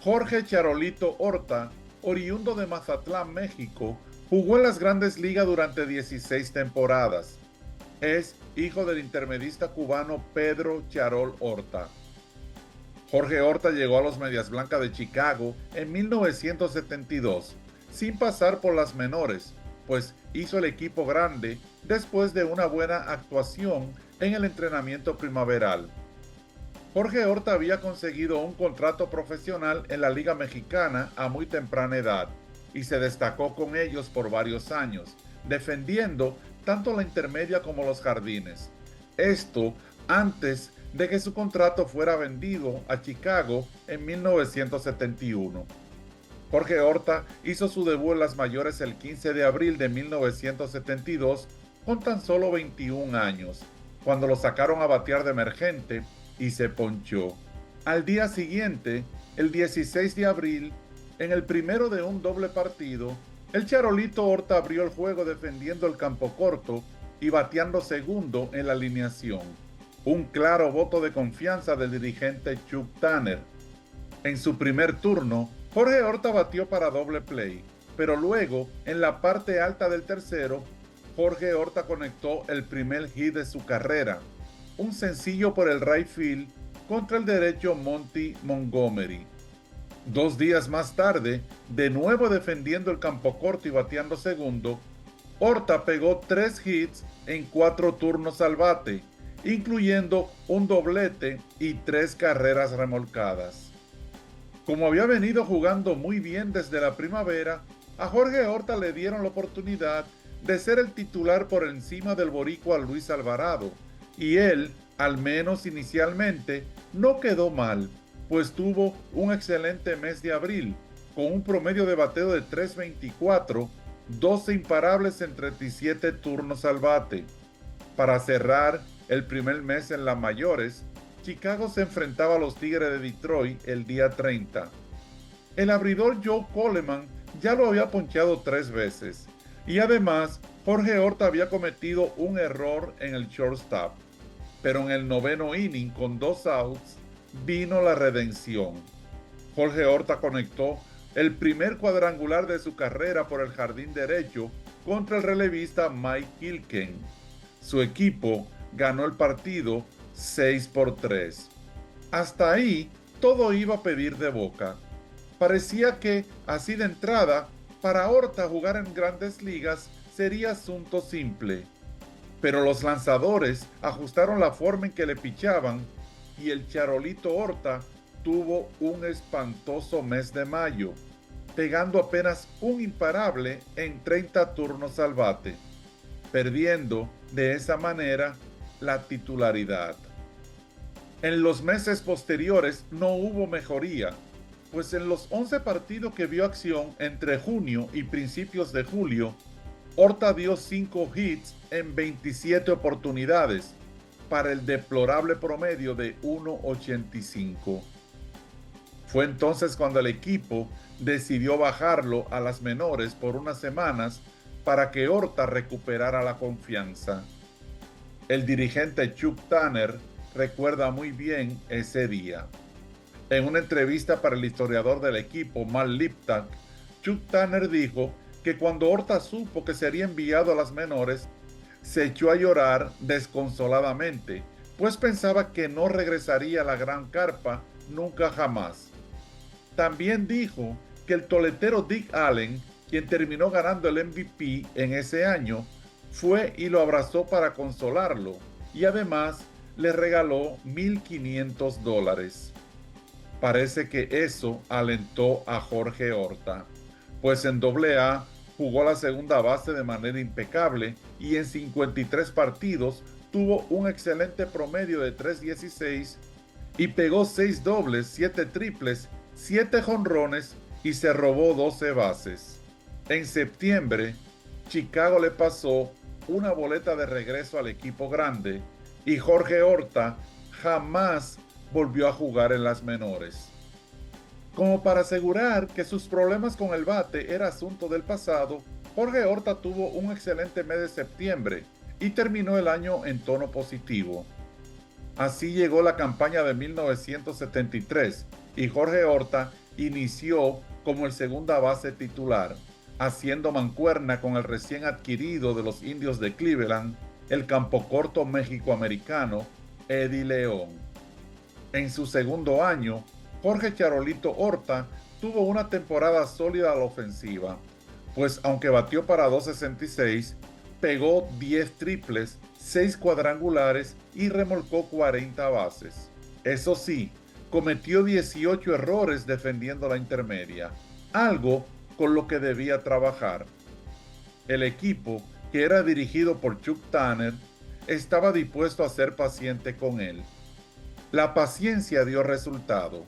Jorge Charolito Horta, oriundo de Mazatlán, México, jugó en las Grandes Ligas durante 16 temporadas. Es hijo del intermedista cubano Pedro Charol Horta. Jorge Horta llegó a los Medias Blancas de Chicago en 1972, sin pasar por las menores, pues hizo el equipo grande después de una buena actuación en el entrenamiento primaveral. Jorge Horta había conseguido un contrato profesional en la Liga Mexicana a muy temprana edad y se destacó con ellos por varios años, defendiendo tanto la intermedia como los jardines. Esto antes de que su contrato fuera vendido a Chicago en 1971. Jorge Horta hizo su debut en las mayores el 15 de abril de 1972 con tan solo 21 años, cuando lo sacaron a batear de emergente y se ponchó. Al día siguiente, el 16 de abril, en el primero de un doble partido, el Charolito Horta abrió el juego defendiendo el campo corto y bateando segundo en la alineación. Un claro voto de confianza del dirigente Chuck Tanner. En su primer turno, Jorge Horta batió para doble play, pero luego, en la parte alta del tercero, Jorge Horta conectó el primer hit de su carrera, un sencillo por el right field contra el derecho Monty Montgomery. 2 días más tarde, de nuevo defendiendo el campo corto y bateando segundo, Horta pegó 3 hits en 4 turnos al bate, incluyendo un doblete y 3 carreras remolcadas. Como había venido jugando muy bien desde la primavera, a Jorge Horta le dieron la oportunidad de ser el titular por encima del boricua Luis Alvarado, y él, al menos inicialmente, no quedó mal, pues tuvo un excelente mes de abril, con un promedio de bateo de 3.24, 12 imparables en 37 turnos al bate. Para cerrar el primer mes en las mayores, Chicago se enfrentaba a los Tigres de Detroit el día 30. El abridor Joe Coleman ya lo había ponchado 3 veces, y además Jorge Horta había cometido un error en el shortstop. Pero en el noveno inning, con 2 outs, vino la redención. Jorge Horta conectó el primer cuadrangular de su carrera por el jardín derecho contra el relevista Mike Kilken. Su equipo ganó el partido 6-3. Hasta ahí todo iba a pedir de boca. Parecía que, así de entrada, para Horta jugar en Grandes Ligas sería asunto simple. Pero los lanzadores ajustaron la forma en que le pichaban y el Charolito Horta tuvo un espantoso mes de mayo, pegando apenas un imparable en 30 turnos al bate, perdiendo de esa manera la titularidad. En los meses posteriores no hubo mejoría, pues en los 11 partidos que vio acción entre junio y principios de julio, Horta dio 5 hits en 27 oportunidades, para el deplorable promedio de 1.85. Fue entonces cuando el equipo decidió bajarlo a las menores por unas semanas para que Horta recuperara la confianza. El dirigente Chuck Tanner recuerda muy bien ese día. En una entrevista para el historiador del equipo, Mark Liptak, Chuck Tanner dijo que cuando Horta supo que sería enviado a las menores, se echó a llorar desconsoladamente, pues pensaba que no regresaría a la gran carpa nunca jamás. También dijo que el toletero Dick Allen, quien terminó ganando el MVP en ese año, fue y lo abrazó para consolarlo, y además le regaló $1,500. Parece que eso alentó a Jorge Horta, pues en AA jugó la segunda base de manera impecable y en 53 partidos tuvo un excelente promedio de 3.16 y pegó 6 dobles, 7 triples, 7 jonrones y se robó 12 bases. En septiembre, Chicago le pasó una boleta de regreso al equipo grande y Jorge Horta jamás volvió a jugar en las menores. Como para asegurar que sus problemas con el bate era asunto del pasado, Jorge Horta tuvo un excelente mes de septiembre y terminó el año en tono positivo. Así llegó la campaña de 1973 y Jorge Horta inició como el segunda base titular, haciendo mancuerna con el recién adquirido de los Indios de Cleveland, el campocorto mexicoamericano Eddie León. En su segundo año, Jorge Charolito Horta tuvo una temporada sólida a la ofensiva, pues aunque batió para 266, pegó 10 triples, 6 cuadrangulares y remolcó 40 bases. Eso sí, cometió 18 errores defendiendo la intermedia, algo con lo que debía trabajar. El equipo, que era dirigido por Chuck Tanner, estaba dispuesto a ser paciente con él. La paciencia dio resultado,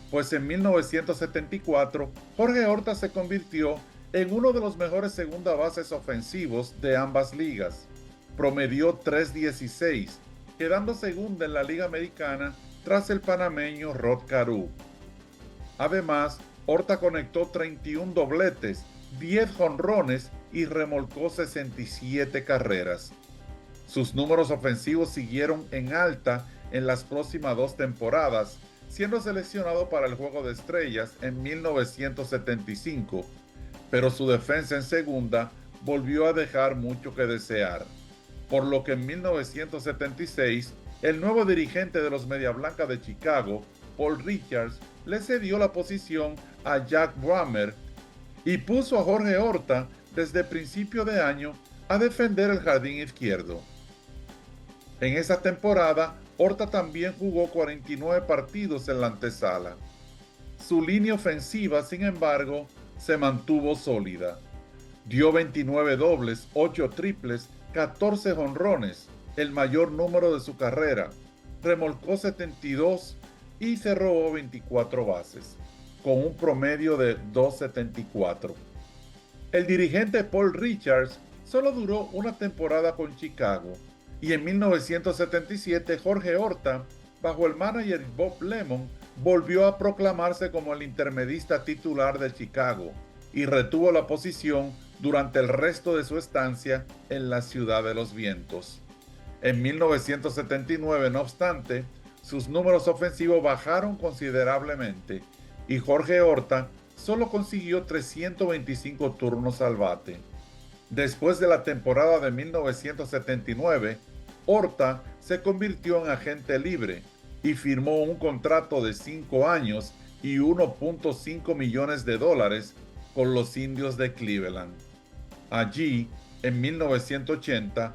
pues en 1974 Jorge Horta se convirtió en uno de los mejores segunda bases ofensivos de ambas ligas. Promedió 3.16, quedando segunda en la Liga Americana tras el panameño Rod Carew. Además, Horta conectó 31 dobletes, 10 jonrones y remolcó 67 carreras. Sus números ofensivos siguieron en alta en las próximas 2 temporadas, siendo seleccionado para el Juego de Estrellas en 1975, pero su defensa en segunda volvió a dejar mucho que desear, por lo que en 1976 el nuevo dirigente de los Media Blancas de Chicago, Paul Richards, le cedió la posición a Jack Brahmer y puso a Jorge Horta desde principio de año a defender el jardín izquierdo. En esa temporada, Horta también jugó 49 partidos en la antesala. Su línea ofensiva, sin embargo, se mantuvo sólida. Dio 29 dobles, 8 triples, 14 jonrones, el mayor número de su carrera. Remolcó 72 y cerró 24 bases, con un promedio de 2.74. El dirigente Paul Richards solo duró una temporada con Chicago, y en 1977 Jorge Horta, bajo el manager Bob Lemon, volvió a proclamarse como el intermedista titular de Chicago y retuvo la posición durante el resto de su estancia en la Ciudad de los Vientos. En 1979, no obstante, sus números ofensivos bajaron considerablemente y Jorge Horta solo consiguió 325 turnos al bate. Después de la temporada de 1979, Horta se convirtió en agente libre y firmó un contrato de 5 años y $1.5 millones con los Indios de Cleveland. Allí, en 1980,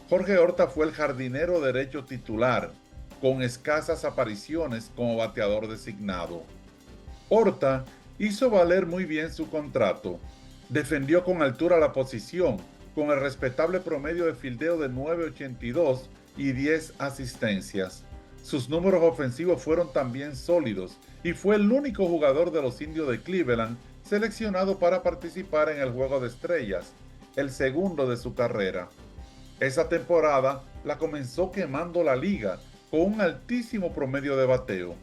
Jorge Horta fue el jardinero derecho titular, con escasas apariciones como bateador designado. Horta hizo valer muy bien su contrato, defendió con altura la posición, con el respetable promedio de fildeo de 9.82 y 10 asistencias. Sus números ofensivos fueron también sólidos y fue el único jugador de los Indios de Cleveland seleccionado para participar en el Juego de Estrellas, el segundo de su carrera. Esa temporada la comenzó quemando la liga con un altísimo promedio de bateo.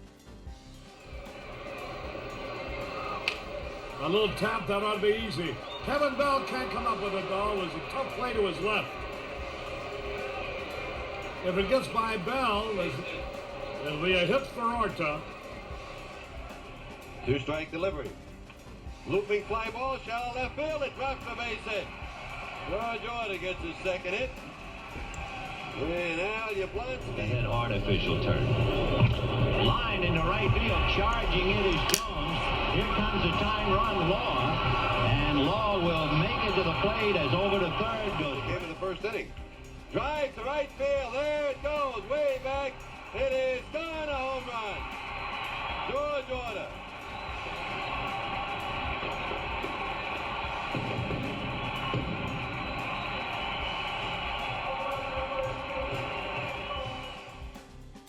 A little tap, that ought to be easy. Kevin Bell can't come up with it, though. It was a tough play to his left. If it gets by Bell, it'll be a hit for Horta. Two-strike delivery. Looping fly ball, shallow left field. It drops the base hit. George Horta gets his second hit. And Al Yablonski. An artificial turn. Line into right field. Charging it is Jones. Here comes the tying run, Law. And Law will make it to the plate as over to third goes. Game of the first inning. Drive to right field. There it goes. Way back. It is gone. A home run. George Horta.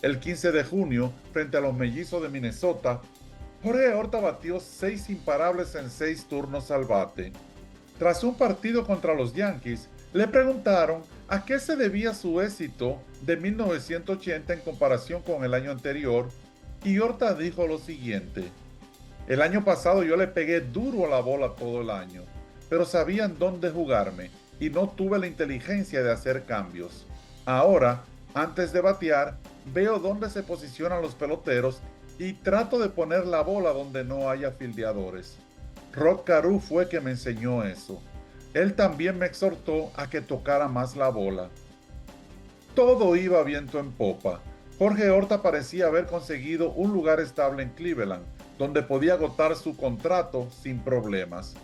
El 15 de junio, frente a los Mellizos de Minnesota, Jorge Horta batió 6 imparables en 6 turnos al bate. Tras un partido contra los Yankees, le preguntaron a qué se debía su éxito de 1980 en comparación con el año anterior, y Horta dijo lo siguiente: el año pasado yo le pegué duro a la bola todo el año, pero sabían dónde jugarme y no tuve la inteligencia de hacer cambios. Ahora, antes de batear, veo dónde se posicionan los peloteros y trato de poner la bola donde no haya fildeadores. Rod Carew fue que me enseñó eso. Él también me exhortó a que tocara más la bola. Todo iba viento en popa. Jorge Horta parecía haber conseguido un lugar estable en Cleveland, donde podía agotar su contrato sin problemas.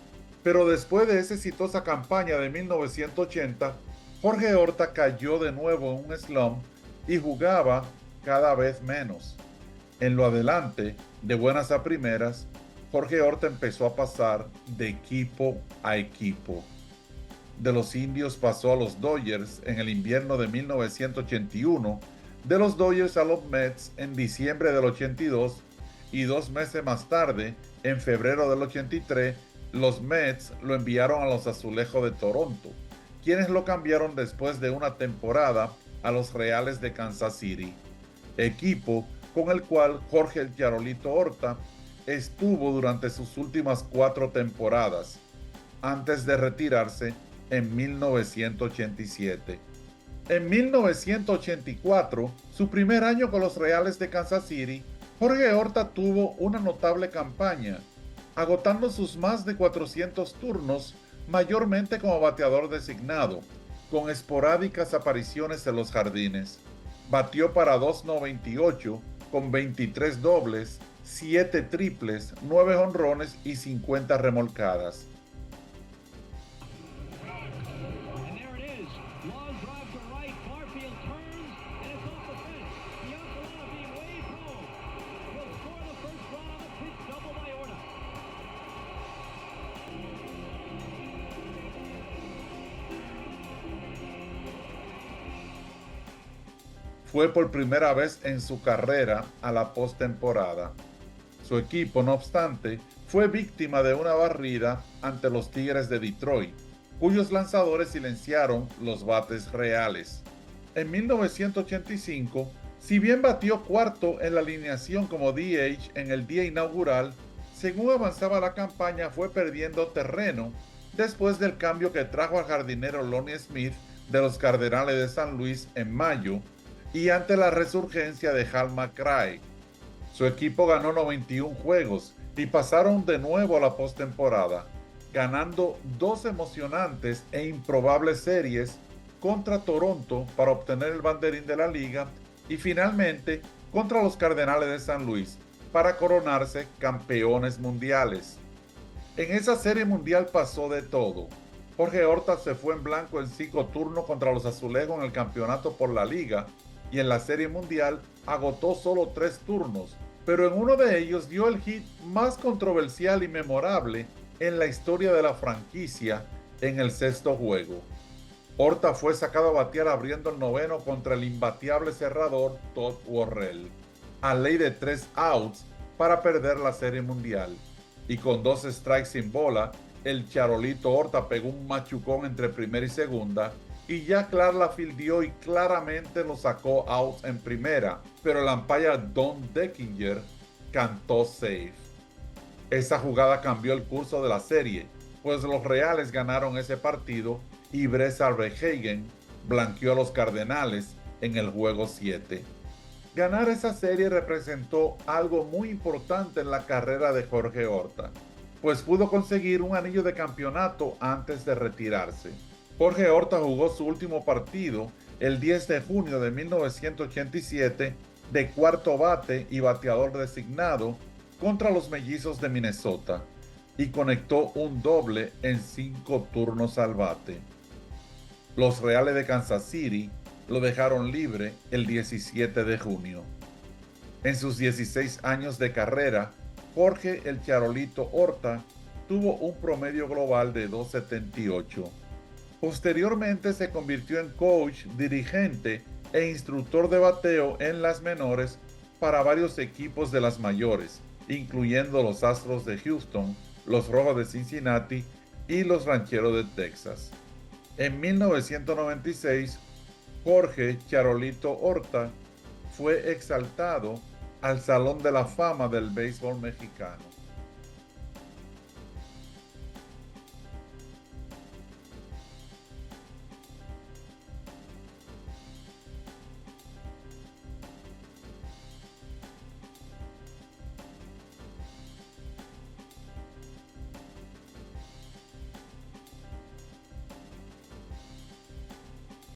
Pero después de esa exitosa campaña de 1980, Jorge Horta cayó de nuevo en un slump y jugaba cada vez menos. En lo adelante, de buenas a primeras, Jorge Horta empezó a pasar de equipo a equipo. De los Indios pasó a los Dodgers en el invierno de 1981, de los Dodgers a los Mets en diciembre del 82 y 2 meses más tarde, en febrero del 83, los Mets lo enviaron a los Azulejos de Toronto, quienes lo cambiaron después de una temporada a los Reales de Kansas City, equipo con el cual Jorge el Charolito Horta estuvo durante sus últimas 4 temporadas, antes de retirarse en 1987. En 1984, su primer año con los Reales de Kansas City, Jorge Horta tuvo una notable campaña, agotando sus más de 400 turnos, mayormente como bateador designado, con esporádicas apariciones en los jardines. Batió para .298 con 23 dobles, 7 triples, 9 jonrones y 50 remolcadas. Fue por primera vez en su carrera a la postemporada. Su equipo, no obstante, fue víctima de una barrida ante los Tigres de Detroit, cuyos lanzadores silenciaron los bates reales. En 1985, si bien batió cuarto en la alineación como DH en el día inaugural, según avanzaba la campaña fue perdiendo terreno después del cambio que trajo al jardinero Lonnie Smith de los Cardenales de San Luis en mayo, y ante la resurgencia de Hal McRae. Su equipo ganó 91 juegos y pasaron de nuevo a la postemporada, ganando 2 emocionantes e improbables series contra Toronto para obtener el banderín de la liga y finalmente contra los Cardenales de San Luis para coronarse campeones mundiales. En esa serie mundial pasó de todo. Jorge Horta se fue en blanco en 5 turnos contra los Azulejos en el campeonato por la liga, y en la Serie Mundial agotó solo 3 turnos, pero en uno de ellos dio el hit más controversial y memorable en la historia de la franquicia en el 6º juego. Horta fue sacado a batear abriendo el 9º contra el imbateable cerrador Todd Worrell, a ley de 3 outs para perder la Serie Mundial, y con 2 strikes sin bola, el Charolito Horta pegó un machucón entre primera y segunda, y Jack Clark la fildió y claramente lo sacó out en primera, pero el umpire Don Deckinger cantó safe. Esa jugada cambió el curso de la serie, pues los Reales ganaron ese partido y Brett Saberhagen blanqueó a los Cardenales en el juego 7. Ganar esa serie representó algo muy importante en la carrera de Jorge Horta, pues pudo conseguir un anillo de campeonato antes de retirarse. Jorge Horta jugó su último partido el 10 de junio de 1987 de cuarto bate y bateador designado contra los Mellizos de Minnesota y conectó un doble en 5 turnos al bate. Los Reales de Kansas City lo dejaron libre el 17 de junio. En sus 16 años de carrera, Jorge el Charolito Horta tuvo un promedio global de .278. Posteriormente se convirtió en coach, dirigente e instructor de bateo en las menores para varios equipos de las mayores, incluyendo los Astros de Houston, los Rojos de Cincinnati y los Rancheros de Texas. En 1996, Jorge Charolito Horta fue exaltado al Salón de la Fama del Béisbol Mexicano.